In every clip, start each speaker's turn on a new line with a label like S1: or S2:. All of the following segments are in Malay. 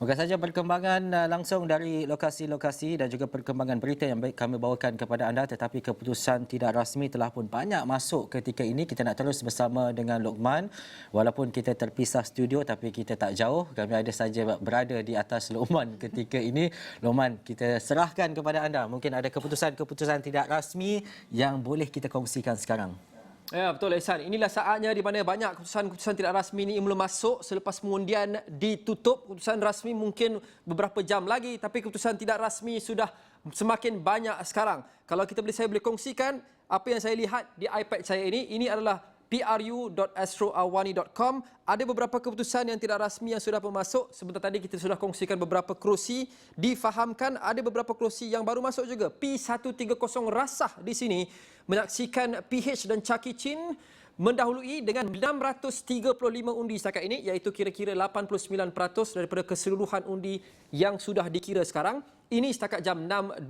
S1: Moga saja perkembangan langsung dari lokasi-lokasi dan juga perkembangan berita yang baik kami bawakan kepada anda, tetapi keputusan tidak rasmi telah pun banyak masuk ketika ini. Kita nak terus bersama dengan Lokman. Walaupun kita terpisah studio tapi kita tak jauh. Kami ada saja berada di atas Lokman ketika ini. Lokman, kita serahkan kepada anda. Mungkin ada keputusan-keputusan tidak rasmi yang boleh kita kongsikan sekarang.
S2: Ya, betul Ehsan. Inilah saatnya di mana banyak keputusan-keputusan tidak rasmi ini mula masuk selepas pengundian ditutup. Keputusan rasmi mungkin beberapa jam lagi, tapi keputusan tidak rasmi sudah semakin banyak sekarang. Kalau saya boleh kongsikan apa yang saya lihat di iPad saya ini adalah pru.astroawani.com. Ada beberapa keputusan yang tidak rasmi yang sudah masuk. Sebentar tadi kita sudah kongsikan beberapa kerusi. Difahamkan ada beberapa kerusi yang baru masuk juga. P130 rasah di sini menyaksikan PH dan Chucky Chin mendahului dengan 635 undi setakat ini, iaitu kira-kira 89% daripada keseluruhan undi yang sudah dikira sekarang. Ini setakat jam 6.12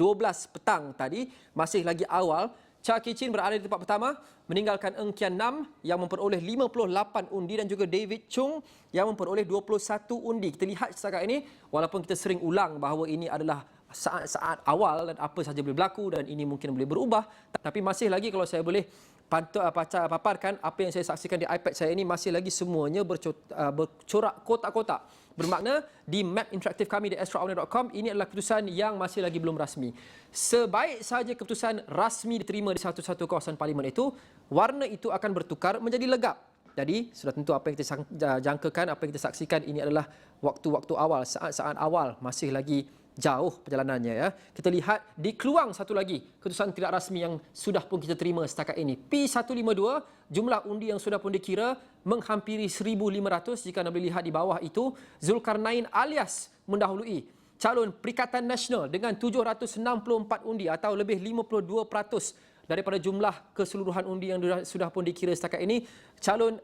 S2: petang tadi, masih lagi awal. Chucky Chin berada di tempat pertama meninggalkan Ng Kian Nam yang memperoleh 58 undi dan juga David Chung yang memperoleh 21 undi. Kita lihat setakat ini, walaupun kita sering ulang bahawa ini adalah saat-saat awal dan apa sahaja boleh berlaku dan ini mungkin boleh berubah, tapi masih lagi kalau saya boleh paparkan apa yang saya saksikan di iPad saya ini, masih lagi semuanya bercorak kotak-kotak. Bermakna di map interaktif kami di astroawani.com, ini adalah keputusan yang masih lagi belum rasmi. Sebaik sahaja keputusan rasmi diterima di satu-satu kawasan parlimen itu, warna itu akan bertukar menjadi legap. Jadi sudah tentu apa yang kita jangkakan, apa yang kita saksikan ini adalah waktu-waktu awal, saat-saat awal, masih lagi jauh perjalanannya ya. Kita lihat di Keluang satu lagi keputusan tidak rasmi yang sudah pun kita terima setakat ini. P152, jumlah undi yang sudah pun dikira menghampiri 1,500. Jika anda boleh lihat di bawah itu, Zulkarnain alias mendahului calon Perikatan Nasional dengan 764 undi atau lebih 52% daripada jumlah keseluruhan undi yang sudah pun dikira setakat ini.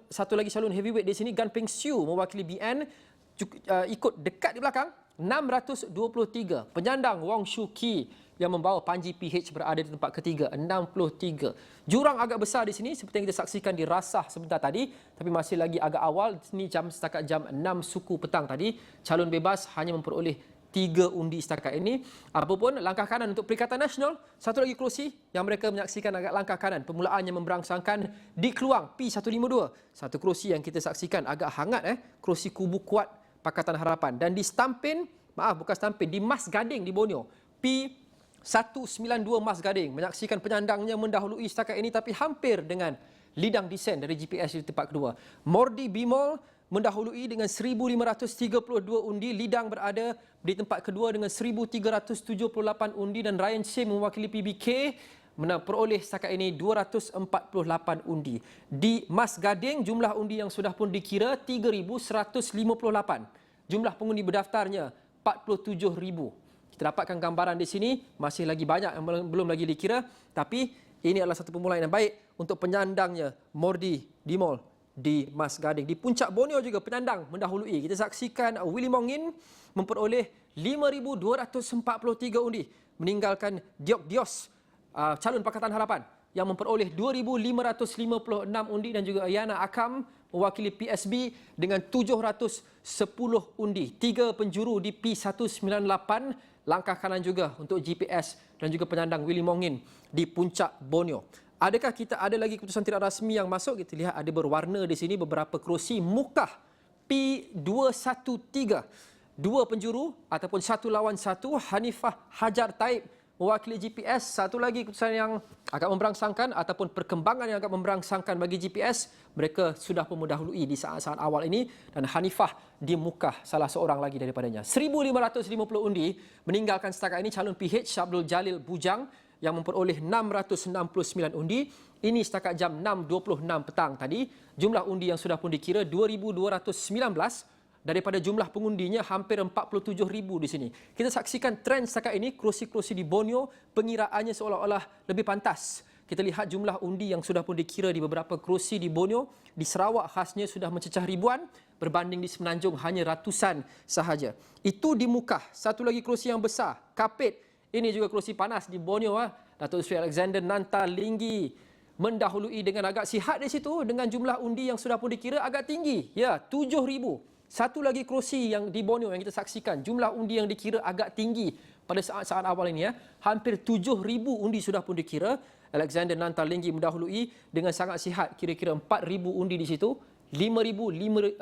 S2: Satu lagi calon heavyweight di sini, Gan Peng Siu mewakili BN, ikut dekat di belakang 623. Penyandang Wong Shu Ki yang membawa Panji PH berada di tempat ketiga 63. Jurang agak besar di sini seperti yang kita saksikan di Rasah sebentar tadi, tapi masih lagi agak awal. Ini setakat jam 6 suku petang tadi. Calon bebas hanya memperoleh 3 undi setakat ini. Apapun, langkah kanan untuk Perikatan Nasional. Satu lagi kerusi yang mereka menyaksikan agak langkah kanan. Permulaannya memberangsangkan di Keluang P152. Satu kerusi yang kita saksikan agak hangat, kerusi kubu kuat Pakatan Harapan. Dan di Stampin, di Mas Gading di Borneo, P192 Mas Gading menyaksikan penyandangnya mendahului setakat ini, tapi hampir dengan lidang disen dari GPS di tempat kedua. Mordi Bimol mendahului dengan 1,532 undi, lidang berada di tempat kedua dengan 1,378 undi, dan Ryan Sim mewakili PBK memperoleh setakat ini 248 undi. Di Mas Gading, jumlah undi yang sudah pun dikira 3,158. Jumlah pengundi berdaftarnya 47,000. Kita dapatkan gambaran di sini, masih lagi banyak yang belum lagi dikira, tapi ini adalah satu permulaan yang baik untuk penyandangnya Mordi Bimol di Mas Gading. Di Puncak Borneo juga penyandang mendahului. Kita saksikan Willy Mongin memperoleh 5,243 undi, meninggalkan Diok Dios, calon Pakatan Harapan, yang memperoleh 2,556 undi, dan juga Ayana Akam mewakili PSB dengan 710 undi. 3 penjuru di P198, langkah kanan juga untuk GPS dan juga penyandang Willy Mongin di Puncak Borneo. Adakah kita ada lagi keputusan tidak rasmi yang masuk? Kita lihat ada berwarna di sini beberapa kerusi. Mukah P213, 2 penjuru ataupun 1 lawan 1. Hanifah Hajar Taib mewakili GPS. Satu lagi keputusan yang agak memberangsangkan ataupun perkembangan yang agak memberangsangkan bagi GPS. Mereka sudah pun mendahului di saat-saat awal ini, dan Hanifah di Mukah salah seorang lagi daripadanya. 1,550 undi, meninggalkan setakat ini calon PH Syabdul Jalil Bujang yang memperoleh 669 undi. Ini setakat jam 6.26 petang tadi. Jumlah undi yang sudah pun dikira 2,219. Daripada jumlah pengundinya hampir 47,000 di sini. Kita saksikan trend setakat ini, kerusi-kerusi di Borneo pengiraannya seolah-olah lebih pantas. Kita lihat jumlah undi yang sudah pun dikira di beberapa kerusi di Borneo. Di Sarawak khasnya sudah mencecah ribuan, berbanding di Semenanjung hanya ratusan sahaja. Itu di Mukah. Satu lagi kerusi yang besar, Kapit. Ini juga kerusi panas di Borneo. Datuk Seri Alexander Nanta Linggi mendahului dengan agak sihat di situ, dengan jumlah undi yang sudah pun dikira agak tinggi. Ya, 7,000. Satu lagi kerusi yang di Borneo yang kita saksikan, jumlah undi yang dikira agak tinggi pada saat-saat awal ini. Hampir 7,000 undi sudah pun dikira. Alexander Nantalinggi mendahului dengan sangat sihat, kira-kira 4,000 undi di situ. 5,561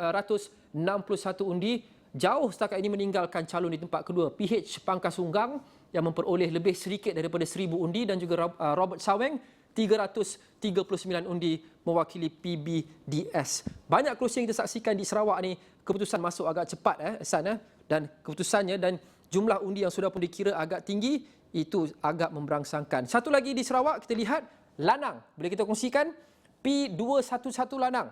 S2: undi. Jauh setakat ini meninggalkan calon di tempat kedua, PH Pangkasunggang yang memperoleh lebih sedikit daripada 1,000 undi, dan juga Robert Saweng 339 undi mewakili PBDS. Banyak kerusi yang kita saksikan di Sarawak ni, keputusan masuk agak cepat Ehsan, dan keputusannya dan jumlah undi yang sudah pun dikira agak tinggi, itu agak memberangsangkan. Satu lagi di Sarawak kita lihat lanang, boleh kita kongsikan P211 lanang.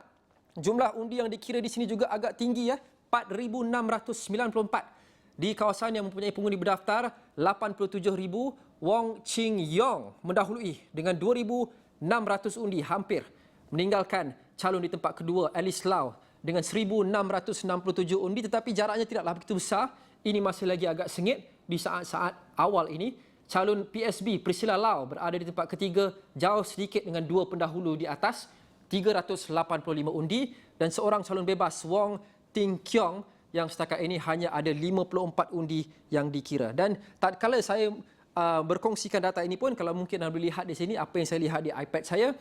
S2: Jumlah undi yang dikira di sini juga agak tinggi 4,694. Di kawasan yang mempunyai pengundi berdaftar 87,000, Wong Ching Yong mendahului dengan 2,600 undi hampir. Meninggalkan calon di tempat kedua Alice Lau dengan 1,667 undi, tetapi jaraknya tidaklah begitu besar. Ini masih lagi agak sengit di saat-saat awal ini. Calon PSB Priscilla Lau berada di tempat ketiga, jauh sedikit dengan dua pendahulu di atas, 385 undi, dan seorang calon bebas Wong Ting Kiong yang setakat ini hanya ada 54 undi yang dikira. Dan tatkala saya berkongsikan data ini pun, kalau mungkin anda boleh lihat di sini apa yang saya lihat di iPad saya,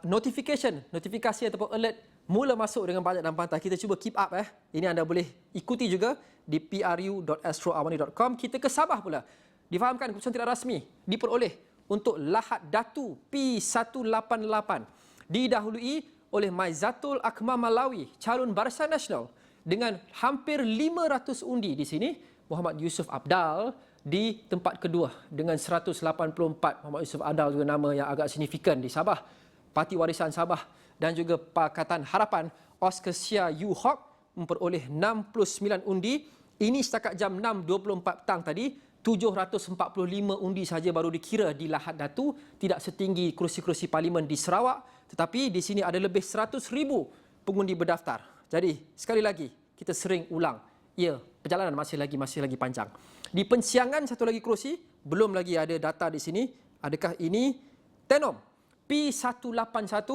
S2: notifikasi ataupun alert mula masuk dengan banyak dan pantas. Kita cuba keep up. Ini anda boleh ikuti juga di pru.astroawani.com. Kita ke Sabah pula. Difahamkan keputusan tidak rasmi diperoleh untuk Lahad Datu P188. Didahului oleh Maizatul Akmal Malawi, calon Barisan Nasional dengan hampir 500 undi di sini. Muhammad Yusof Abdal di tempat kedua dengan 184. Muhammad Yusof Abdal juga nama yang agak signifikan di Sabah. Parti Warisan Sabah dan juga Pakatan Harapan Oscar Sia Yu Hock memperoleh 69 undi. Ini setakat jam 6.24 petang tadi. 745 undi saja baru dikira di Lahad Datu, tidak setinggi kerusi-kerusi parlimen di Sarawak, tetapi di sini ada lebih 100,000 pengundi berdaftar. Jadi sekali lagi kita sering ulang, perjalanan masih lagi panjang. Di Pensiangan satu lagi kerusi, belum lagi ada data di sini. Adakah ini Tenom P181?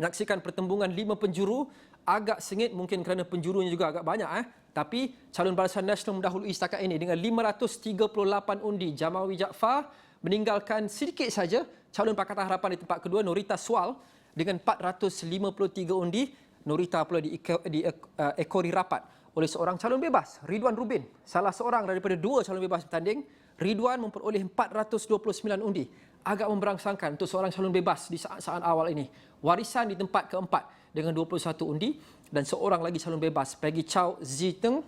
S2: Menyaksikan pertembungan 5 penjuru, agak sengit mungkin kerana penjurunya juga agak banyak. Tapi calon Barisan Nasional mendahului setakat ini dengan 538 undi. Jamawi Jaafar meninggalkan sedikit saja calon Pakatan Harapan di tempat kedua, Norita Swal dengan 453 undi. Norita pula diekori rapat oleh seorang calon bebas, Ridwan Rubin. Salah seorang daripada dua calon bebas bertanding. Ridwan memperoleh 429 undi. Agak memberangsangkan untuk seorang calon bebas di saat-saat awal ini. Warisan di tempat keempat dengan 21 undi, dan seorang lagi calon bebas, Peggy Chow Ziteng,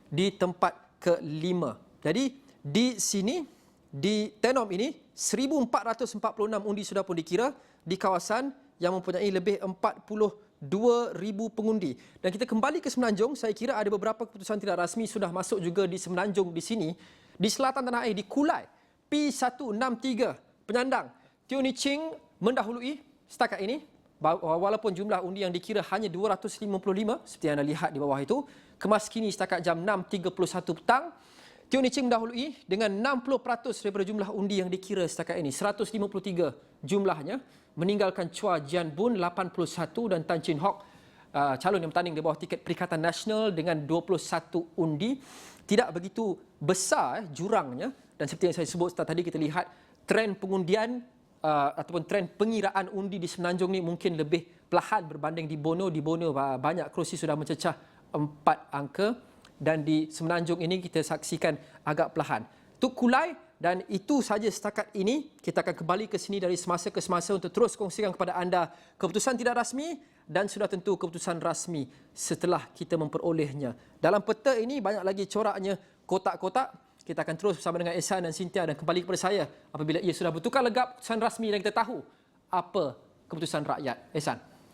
S2: di tempat kelima. Jadi di sini, di Tenom ini, 1,446 undi sudah pun dikira di kawasan yang mempunyai lebih 42,000 pengundi. Dan kita kembali ke Semenanjung, saya kira ada beberapa keputusan tidak rasmi sudah masuk juga di Semenanjung di sini. Di selatan tanah air, di Kulai, P163, penyandang Tioni Ching mendahului setakat ini. Walaupun jumlah undi yang dikira hanya 255, seperti yang anda lihat di bawah itu. Kemas kini setakat jam 6.31 petang. Tioni Ching mendahului dengan 60% daripada jumlah undi yang dikira setakat ini. 153 jumlahnya. Meninggalkan Chua Jian Bun 81 dan Tan Chin Hock, calon yang bertanding di bawah tiket Perikatan Nasional dengan 21 undi. Tidak begitu besar jurangnya, dan seperti yang saya sebut tadi, kita lihat trend pengundian ataupun trend pengiraan undi di Semenanjung ni mungkin lebih perlahan berbanding di Borneo. Di Borneo banyak kerusi sudah mencecah 4 angka, dan di Semenanjung ini kita saksikan agak perlahan. Itu Kulai, dan itu saja setakat ini. Kita akan kembali ke sini dari semasa ke semasa untuk terus kongsikan kepada anda keputusan tidak rasmi dan sudah tentu keputusan rasmi setelah kita memperolehnya. Dalam peta ini banyak lagi coraknya kotak-kotak. Kita akan terus bersama dengan Ehsan dan Cynthia dan kembali kepada saya apabila ia sudah bertukar legap keputusan rasmi dan kita tahu apa keputusan rakyat. Ehsan.